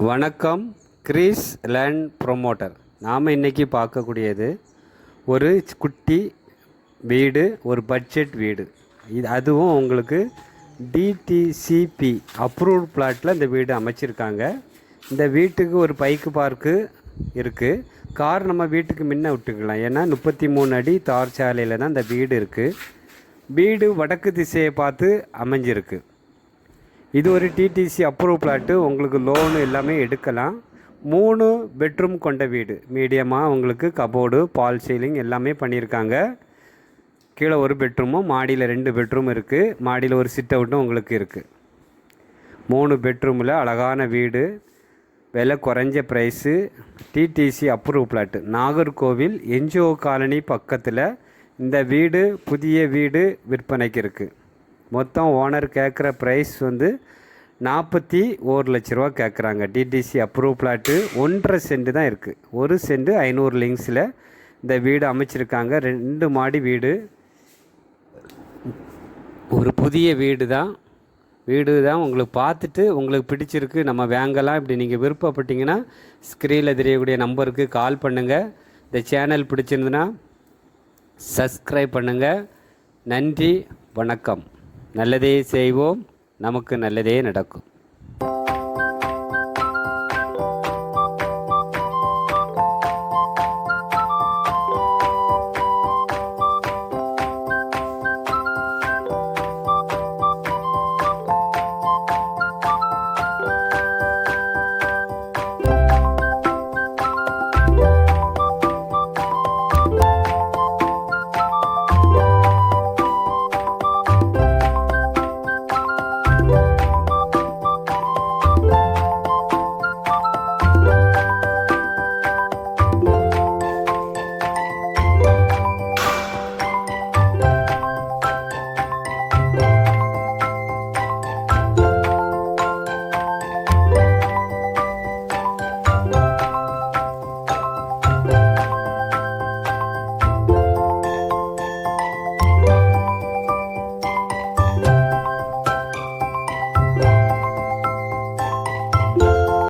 வணக்கம். Greece Land promoter. நாம் இன்றைக்கி பார்க்கக்கூடியது ஒரு குட்டி வீடு, ஒரு பட்ஜெட் வீடு. அதுவும் உங்களுக்கு டிடிசிபி அப்ரூவ்ட் பிளாட்டில் இந்த வீடு அமைச்சிருக்காங்க. இந்த வீட்டுக்கு ஒரு பைக்கு பார்க்கு இருக்குது. கார் நம்ம வீட்டுக்கு முன்ன விட்டுக்கலாம். ஏன்னா 33 அடி தார் சாலையில் தான் இந்த வீடு இருக்குது. வீடு வடக்கு திசையை பார்த்து அமைஞ்சிருக்கு. இது ஒரு டிடிசி அப்ரூவ் பிளாட்டு. உங்களுக்கு லோனு எல்லாமே எடுக்கலாம். 3 பெட்ரூம் கொண்ட வீடு. மீடியமாக உங்களுக்கு கபோர்டு, பால் சீலிங் எல்லாமே பண்ணியிருக்காங்க. கீழே ஒரு பெட்ரூமும் மாடியில் 2 பெட்ரூம் இருக்குது. மாடியில் ஒரு சிட் அவுட்டும் உங்களுக்கு இருக்குது. 3 பெட்ரூமில் அழகான வீடு. விலை குறைஞ்ச price. DTC approve plot. Nagercoil NGO colony பக்கத்தில் இந்த வீடு, புதிய வீடு விற்பனைக்கு இருக்குது. மொத்தம் ஓனர் கேட்குற ப்ரைஸ் 41 லட்ச ரூபா கேட்குறாங்க. DTC approve plot. 1.5 சென்ட் தான் இருக்குது. 1 சென்ட் 500 லிங்க்ஸில் இந்த வீடு அமைச்சிருக்காங்க. 2 மாடி வீடு. ஒரு புதிய வீடு தான் உங்களுக்கு பார்த்துட்டு உங்களுக்கு பிடிச்சிருக்கு, நம்ம வாங்கலாம், இப்படி நீங்கள் விருப்பப்பட்டீங்கன்னா ஸ்க்ரீனில் தெரியக்கூடிய நம்பருக்கு கால் பண்ணுங்கள். இந்த சேனல் பிடிச்சிருந்துன்னா சப்ஸ்கிரைப் பண்ணுங்கள். நன்றி, வணக்கம். நல்லதே செய்வோம், நமக்கு நல்லதே நடக்கும்.